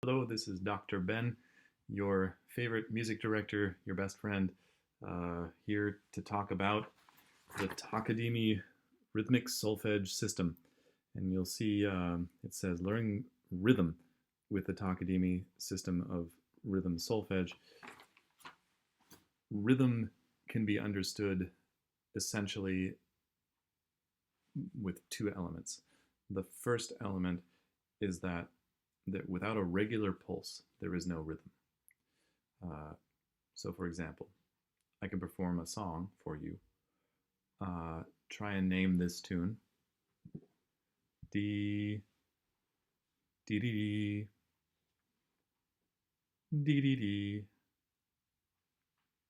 Hello, this is Dr. Ben, your favorite music director, your best friend, here to talk about the Takadimi rhythmic solfege system. And you'll see it says learning rhythm with the Takadimi system of rhythm solfege. Rhythm can be understood essentially with two elements. The first element is that without a regular pulse, there is no rhythm. So for example, I can perform a song for you. Try and name this tune. Dee, dee dee dee, dee dee dee,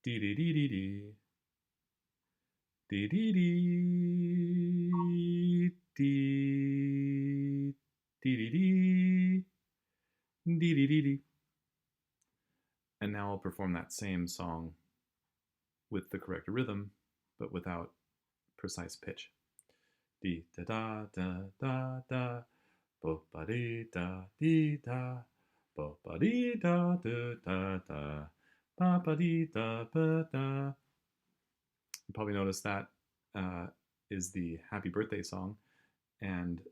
dee dee dee dee dee, dee dee dee, dee, dee dee dee, dee dee dee dee. And now I'll perform that same song with the correct rhythm, but without precise pitch. Dee da da da da da, bo ba dee da dee da, bo ba dee da da da da, ba ba dee da ba da. You probably noticed that is the Happy Birthday song, and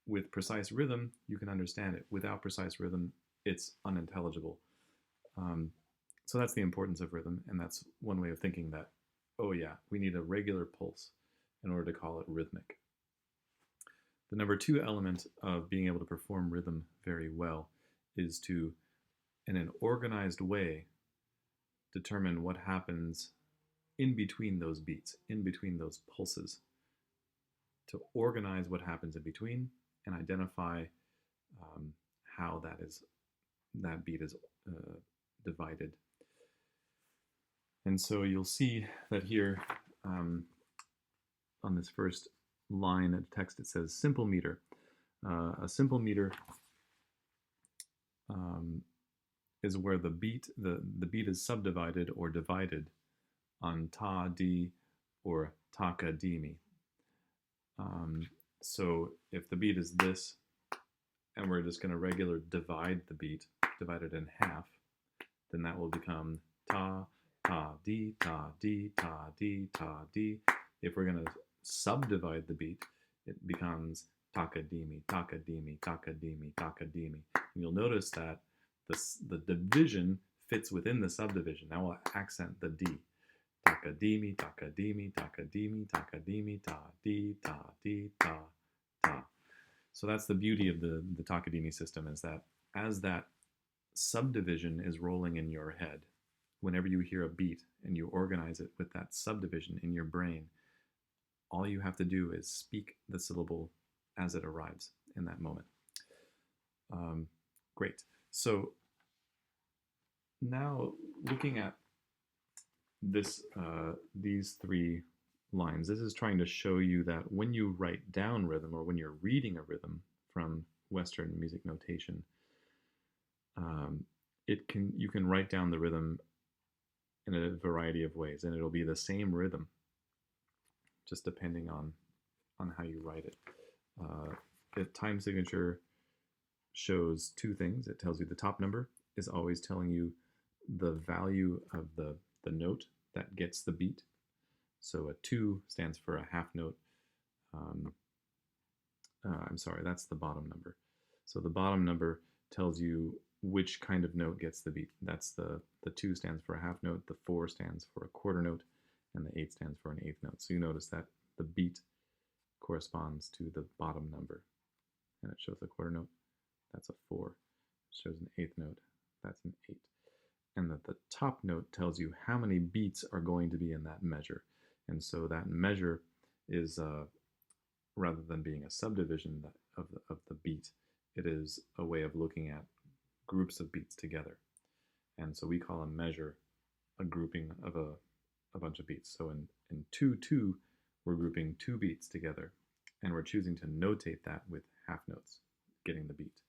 with precise rhythm, you can understand it. Without precise rhythm, it's unintelligible. So that's the importance of rhythm, and that's one way of thinking that, oh yeah, we need a regular pulse in order to call it rhythmic. The number two element of being able to perform rhythm very well is to, in an organized way, determine what happens in between those beats, in between those pulses, to organize what happens in between and identify how that beat is divided. And so you'll see that here on this first line of text, it says simple meter. A simple meter is where the beat is subdivided or divided on ta, di, or takadimi. So if the beat is this, and we're just going to regular divide the beat, divide it in half, then that will become ta, ta, di, ta, di, ta, di, ta, di. If we're going to subdivide the beat, it becomes takadimi, takadimi, takadimi, takadimi. And you'll notice that the division fits within the subdivision. Now we'll accent the D. Takadimi, takadimi, takadimi, takadimi, ta, di, ta, di, ta, ta. So that's the beauty of the Takadimi system, is that as that subdivision is rolling in your head, whenever you hear a beat and you organize it with that subdivision in your brain, all you have to do is speak the syllable as it arrives in that moment. Great. So now looking at this, these three lines, this is trying to show you that when you write down rhythm, or when you're reading a rhythm from Western music notation, you can write down the rhythm in a variety of ways, and it'll be the same rhythm, just depending on how you write it. The time signature shows two things. It tells you the top number is always telling you the value of the note that gets the beat. So a 2 stands for a half note. I'm sorry, that's the bottom number. So the bottom number tells you which kind of note gets the beat. That's the 2 stands for a half note, the 4 stands for a quarter note, and the 8 stands for an eighth note. So you notice that the beat corresponds to the bottom number, and it shows a quarter note, that's a 4. It shows an eighth note, that's an 8. And that the top note tells you how many beats are going to be in that measure. And so that measure is, rather than being a subdivision of the beat, it is a way of looking at groups of beats together. And so we call a measure a grouping of a bunch of beats. So in 2-2, we're grouping 2 beats together, and we're choosing to notate that with half notes, getting the beat.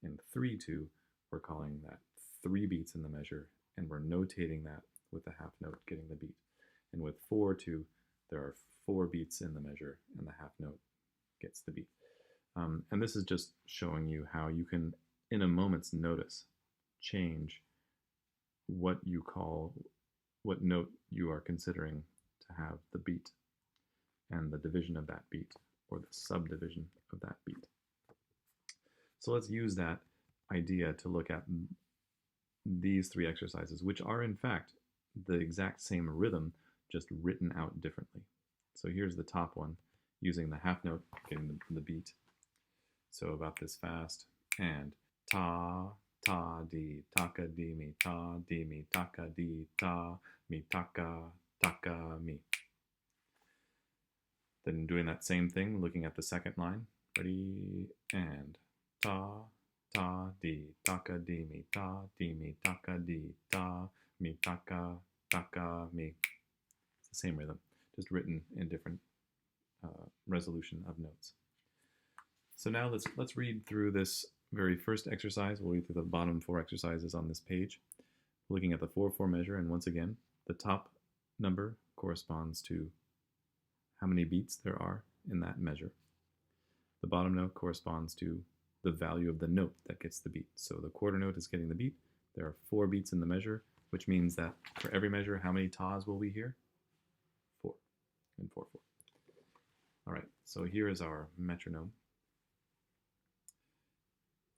In 3-2, we're calling that 3 beats in the measure, and we're notating that with the half note, getting the beat. And with 4-2, there are 4 beats in the measure, and the half note gets the beat. And this is just showing you how you can in a moment's notice, change what note you are considering to have the beat and the division of that beat, or the subdivision of that beat. So let's use that idea to look at these three exercises, which are in fact the exact same rhythm, just written out differently. So here's the top one, using the half note, getting the beat. So about this fast, and ta, ta, di, takadimi, ta, di, mi, taka, di, ta, mi, taka, taka, mi. Then doing that same thing, looking at the second line. Ready, and ta, ta, di, taka, di, mi, ta, di, mi, taka, di, ta, mi, taka, taka, mi. It's the same rhythm, just written in different resolution of notes. So now let's read through this very first exercise. We'll read through the bottom 4 exercises on this page, looking at the 4/4 measure, and once again, the top number corresponds to how many beats there are in that measure. The bottom note corresponds to the value of the note that gets the beat. So the quarter note is getting the beat. There are 4 beats in the measure, which means that for every measure, how many tas will we hear? 4 and 4/4. All right, so here is our metronome.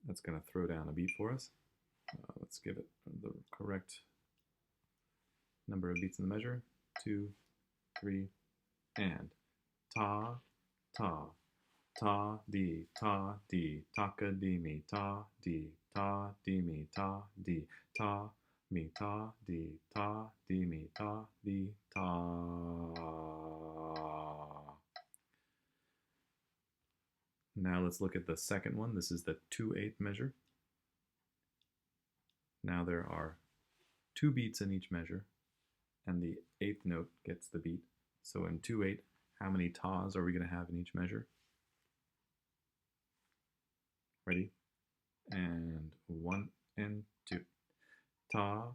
That's going to throw down a beat for us. Let's give it the correct number of beats in the measure. 2, 3, and ta, ta, ta, di, takadimi, ta, di, mi, ta, di, mi, ta, di, mi, ta, di, ta. Now let's look at the second one. This is the 2/8 measure. Now there are 2 beats in each measure, and the 8th note gets the beat. So in 2/8, how many tas are we going to have in each measure? Ready? And 1 and 2. Ta,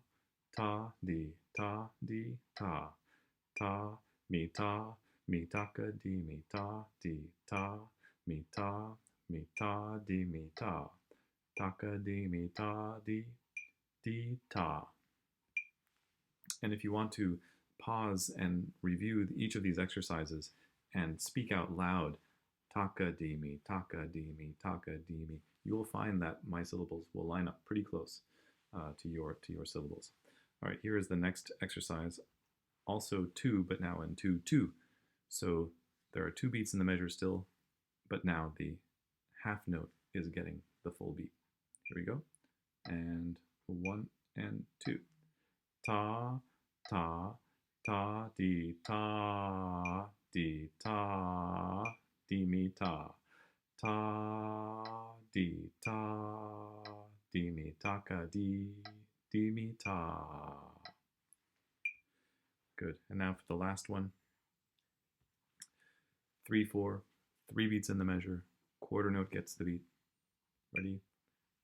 ta, di, ta, mi, taka, di, mi, ta, di, mi, di, mi, ta, taka, di, mi, ta, di, ta. And if you want to pause and review each of these exercises and speak out loud, takadimi, takadimi, takadimi, you will find that my syllables will line up pretty close to your syllables. All right, here is the next exercise, also 2, but now in 2/2. So there are 2 beats in the measure still, but now the half note is getting the full beat. Here we go. And 1 and 2. Ta, ta, ta, di, di, mi, ta, di, mi, taka, di, mi, ta. Good. And now for the last one. 3/4, 3 beats in the measure. Quarter note gets the beat. Ready?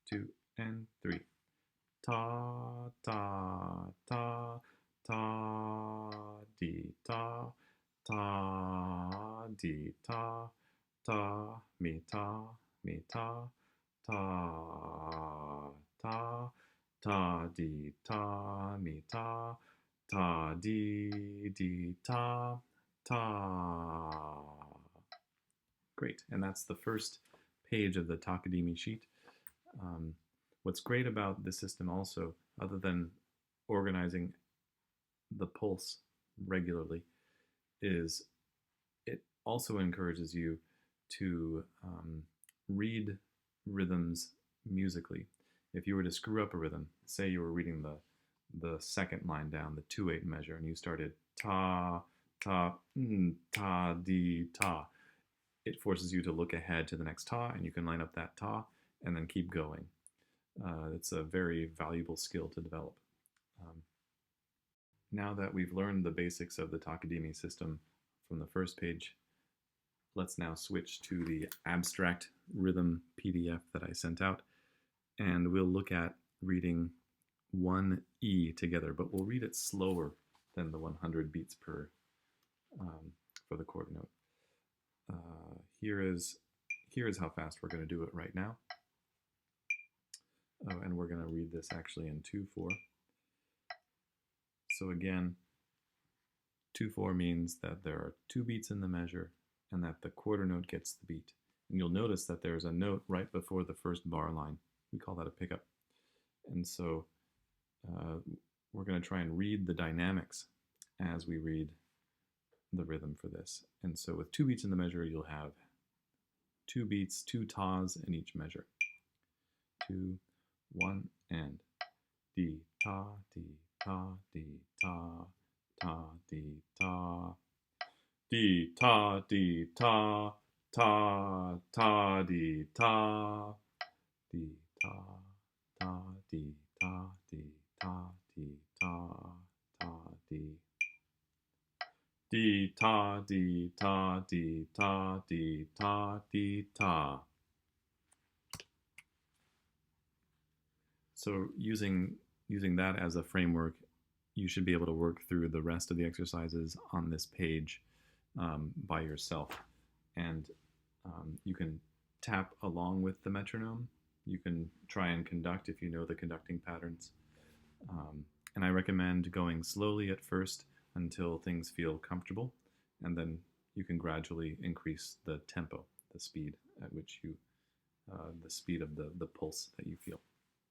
2 and 3. Ta, ta, ta, di, di, mi, mi, ta, di, mi, di, ta. Great, and that's the first page of the Takadimi sheet. What's great about this system also, other than organizing the pulse regularly, is it also encourages you to read rhythms musically. If you were to screw up a rhythm, say you were reading the second line down, the 2/8 measure, and you started ta, ta, ta, di, ta, it forces you to look ahead to the next ta, and you can line up that ta and then keep going. It's a very valuable skill to develop. Now that we've learned the basics of the Takadimi system from the first page, let's now switch to the abstract rhythm PDF that I sent out, and we'll look at reading 1E together, but we'll read it slower than the 100 beats per for the quarter note. Here is how fast we're going to do it right now. Oh, and we're going to read this actually in 2/4. So again, 2/4 means that there are 2 beats in the measure and that the quarter note gets the beat. And you'll notice that there's a note right before the first bar line. We call that a pickup. And so we're going to try and read the dynamics as we read the rhythm for this. And so with 2 beats in the measure, you'll have 2 beats, 2 tas in each measure. 2, 1, and D, ta, D, ta, D, ta, ta, D, ta, D, ta, D, ta, ta, ta, D, ta, D, ta, ta, D, ta, D, ta, D, ta, ta, D. D, ta, D, ta, D, ta, D, ta, D, ta. So using that as a framework, you should be able to work through the rest of the exercises on this page by yourself. And you can tap along with the metronome. You can try and conduct if you know the conducting patterns. And I recommend going slowly at first until things feel comfortable, and then you can gradually increase the tempo, the speed at which you, the speed of the pulse that you feel.